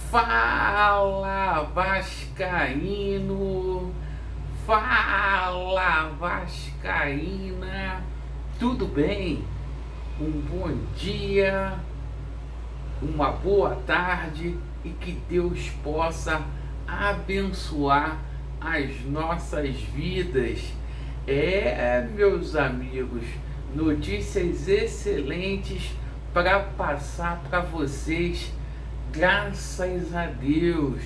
Fala Vascaíno, fala Vascaína, tudo bem? Um bom dia, uma boa tarde e que Deus possa abençoar as nossas vidas. Meus amigos, notícias excelentes para passar para vocês. Graças a Deus,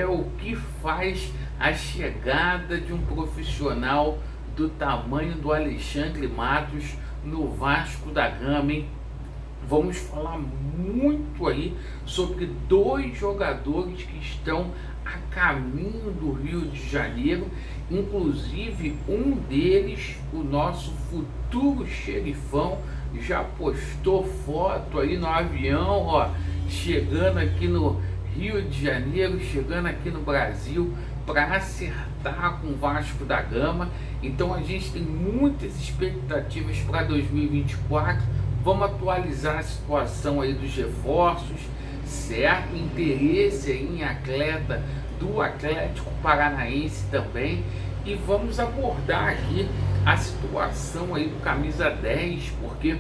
o que faz a chegada de um profissional do tamanho do Alexandre Matos no Vasco da Gama, hein? Vamos falar muito aí sobre dois jogadores que estão a caminho do Rio de Janeiro, inclusive um deles, o nosso futuro xerifão, já postou foto aí no avião, ó, chegando aqui no Rio de Janeiro, chegando aqui no Brasil para acertar com o Vasco da Gama. Então a gente tem muitas expectativas para 2024. Vamos atualizar a situação aí dos reforços, certo? Interesse aí em atleta do Atlético Paranaense também. E vamos abordar aqui a situação aí do camisa 10, porque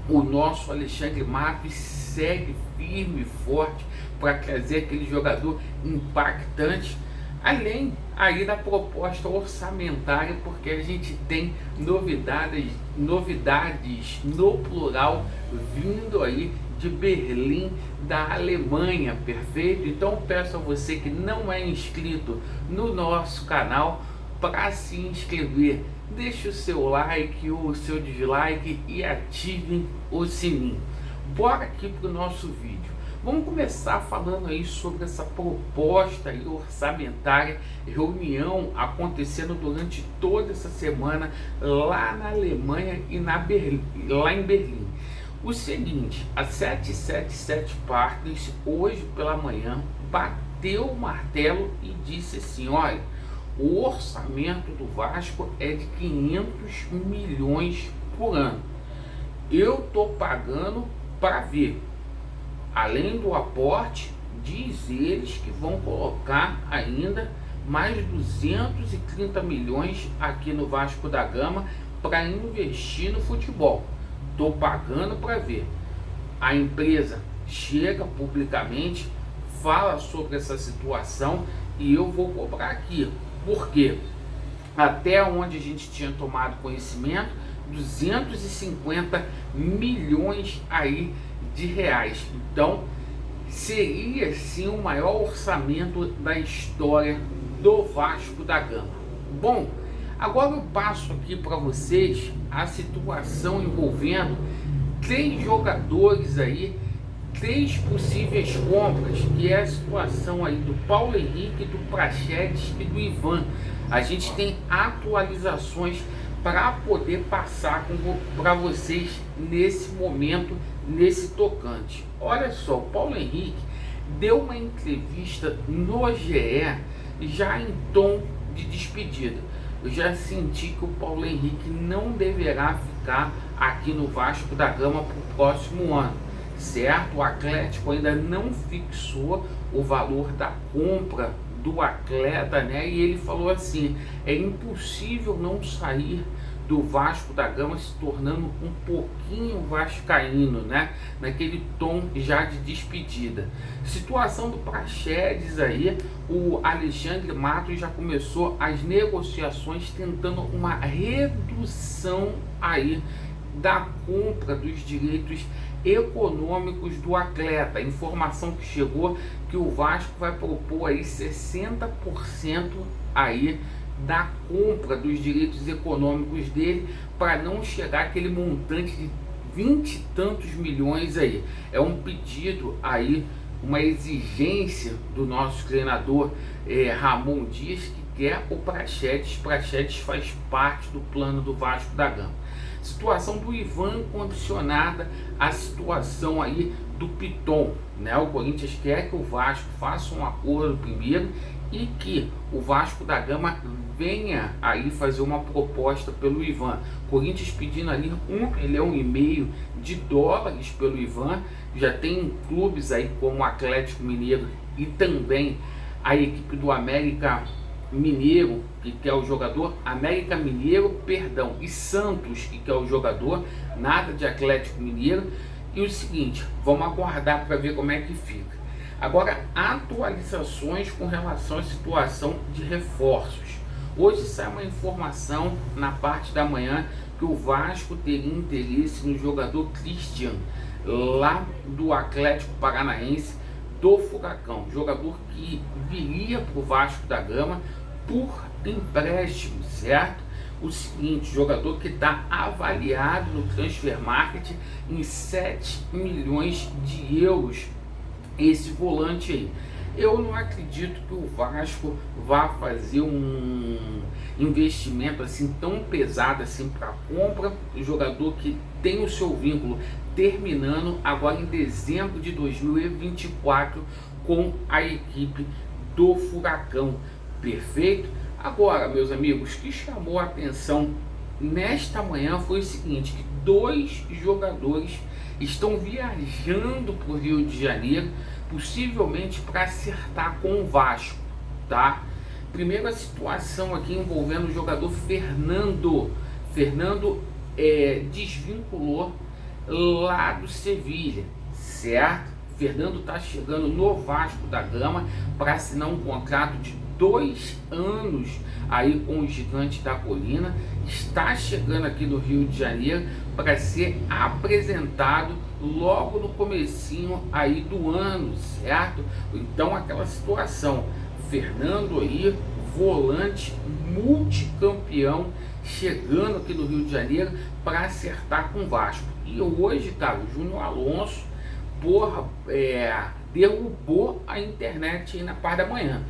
o nosso Alexandre Matos segue firme e forte para trazer aquele jogador impactante, além aí da proposta orçamentária, porque a gente tem novidades no plural vindo aí de Berlim, da Alemanha, perfeito? Então peço a você que não é inscrito no nosso canal para se inscrever, deixe o seu like, o seu dislike e ativem o sininho. Bora aqui para o nosso vídeo. Vamos começar falando aí sobre essa proposta aí orçamentária, reunião acontecendo durante toda essa semana lá na Alemanha e lá em Berlim. O seguinte, a 777 Partners hoje pela manhã bateu o martelo e disse assim: olha, o orçamento do Vasco é de 500 milhões por ano. Eu tô pagando para ver. Além do aporte, diz eles que vão colocar ainda mais 230 milhões aqui no Vasco da Gama para investir no futebol. Tô pagando para ver. A empresa chega publicamente, fala sobre essa situação e eu vou cobrar aqui. Porque até onde a gente tinha tomado conhecimento, 250 milhões aí de reais. Então seria sim o maior orçamento da história do Vasco da Gama. Bom, agora eu passo aqui para vocês a situação envolvendo 3 jogadores aí, 3 possíveis compras, que é a situação aí do Paulo Henrique, do Praxedes e do Ivan. A gente tem atualizações para poder passar para vocês nesse momento, nesse tocante. Olha só, o Paulo Henrique deu uma entrevista no GE já em tom de despedida. Eu já senti que o Paulo Henrique não deverá ficar aqui no Vasco da Gama para o próximo ano, certo? O Atlético ainda não fixou o valor da compra do atleta, né? E ele falou assim: é impossível não sair do Vasco da Gama se tornando um pouquinho vascaíno, né? Naquele tom já de despedida. Situação do Praxedes aí, o Alexandre Matos já começou as negociações tentando uma redução aí da compra dos direitos econômicos do atleta. A informação que chegou que o Vasco vai propor aí 60% aí da compra dos direitos econômicos dele, para não chegar aquele montante de 20 e tantos milhões aí. É um pedido aí, uma exigência do nosso treinador Ramon Dias, que quer o Praxedes. Praxedes faz parte do plano do Vasco da Gama. Situação do Ivan condicionada à situação aí do Piton, né? O Corinthians quer que o Vasco faça um acordo primeiro e que o Vasco da Gama venha aí fazer uma proposta pelo Ivan. Corinthians pedindo ali $1,5 milhão pelo Ivan. Já tem clubes aí como o Atlético Mineiro e também a equipe do América Mineiro, que quer o jogador, América Mineiro, perdão, e Santos, que quer o jogador, nada de Atlético Mineiro. E o seguinte, vamos aguardar para ver como é que fica. Agora, atualizações com relação à situação de reforços. Hoje sai uma informação na parte da manhã que o Vasco teria interesse no jogador Christian, lá do Atlético Paranaense, do Furacão, jogador que viria para o Vasco da Gama por empréstimo, certo? O seguinte, jogador que está avaliado no Transfer Market em 7 milhões de euros, esse volante aí. Eu não acredito que o Vasco vá fazer um investimento assim tão pesado assim para compra, jogador que tem o seu vínculo terminando agora em dezembro de 2024 com a equipe do Furacão. Perfeito? Agora, meus amigos, o que chamou a atenção nesta manhã foi o seguinte, que 2 jogadores estão viajando para o Rio de Janeiro, possivelmente para acertar com o Vasco, tá? Primeiro a situação aqui envolvendo o jogador Fernando. Fernando desvinculou lá do Sevilha, certo? Fernando está chegando no Vasco da Gama para assinar um contrato de 2 anos aí com o Gigante da Colina. Está chegando aqui no Rio de Janeiro para ser apresentado logo no comecinho aí do ano, certo? Então aquela situação, Fernando aí, volante multicampeão, chegando aqui no Rio de Janeiro para acertar com o Vasco. E hoje, cara, o Júnior Alonso, derrubou a internet aí na parte da manhã.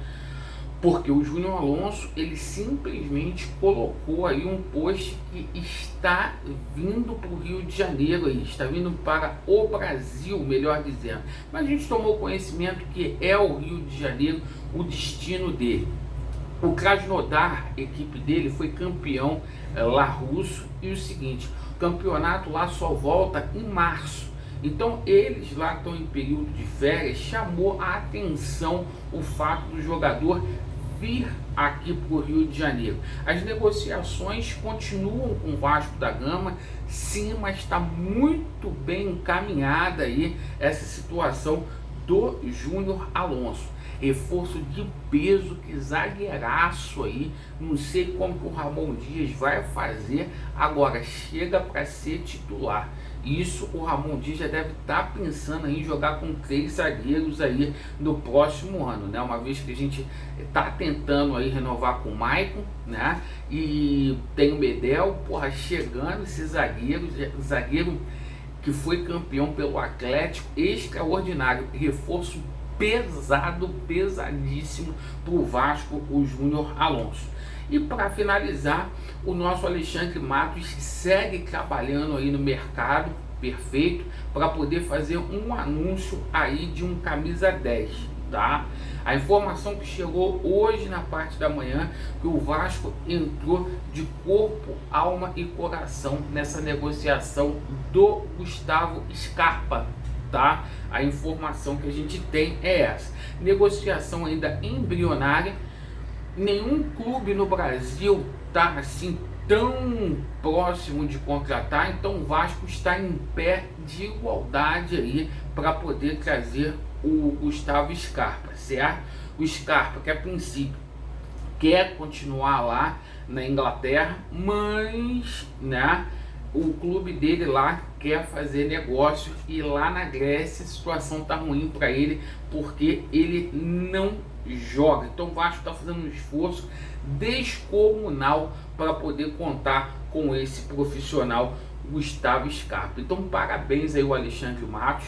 Porque o Júnior Alonso, ele simplesmente colocou aí um post que está vindo para o Rio de Janeiro, aí, está vindo para o Brasil, melhor dizendo. Mas a gente tomou conhecimento que é o Rio de Janeiro o destino dele. O Krasnodar, equipe dele, foi campeão lá russo. E o seguinte, o campeonato lá só volta em março. Então eles lá estão em período de férias, chamou a atenção o fato do jogador vir aqui para o Rio de Janeiro. As negociações continuam com o Vasco da Gama, sim, mas está muito bem encaminhada aí essa situação do Júnior Alonso. Reforço de peso, que zagueiraço aí, não sei como que o Ramon Dias vai fazer, agora chega para ser titular. Isso o Ramon Dias já deve estar pensando em jogar com 3 zagueiros aí no próximo ano, né? Uma vez que a gente está tentando aí renovar com o Maicon, né? E tem o Medel, chegando esse zagueiro que foi campeão pelo Atlético, extraordinário, reforço pesado, pesadíssimo para o Vasco, o Júnior Alonso. E para finalizar, o nosso Alexandre Matos segue trabalhando aí no mercado, perfeito, para poder fazer um anúncio aí de um camisa 10, tá? A informação que chegou hoje na parte da manhã, que o Vasco entrou de corpo, alma e coração nessa negociação do Gustavo Scarpa, tá? A informação que a gente tem é essa. Negociação ainda embrionária. Nenhum clube no Brasil está assim tão próximo de contratar, então o Vasco está em pé de igualdade aí para poder trazer o Gustavo Scarpa, certo? O Scarpa, que a princípio quer continuar lá na Inglaterra, mas, né, o clube dele lá quer fazer negócio, e lá na Grécia a situação tá ruim para ele, porque ele não joga. Então o Vasco está fazendo um esforço descomunal para poder contar com esse profissional Gustavo Scarpa. Então parabéns aí o Alexandre Matos,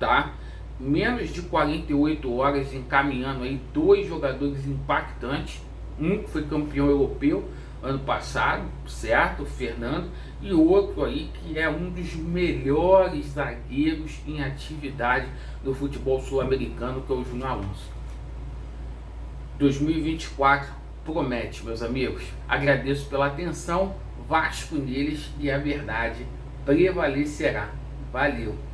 tá? Menos de 48 horas encaminhando aí 2 jogadores impactantes, um que foi campeão europeu, ano passado, certo? O Fernando, e outro aí que é um dos melhores zagueiros em atividade do futebol sul-americano, que é o Júnior Alonso. 2024 promete, meus amigos. Agradeço pela atenção. Vasco neles e a verdade prevalecerá. Valeu!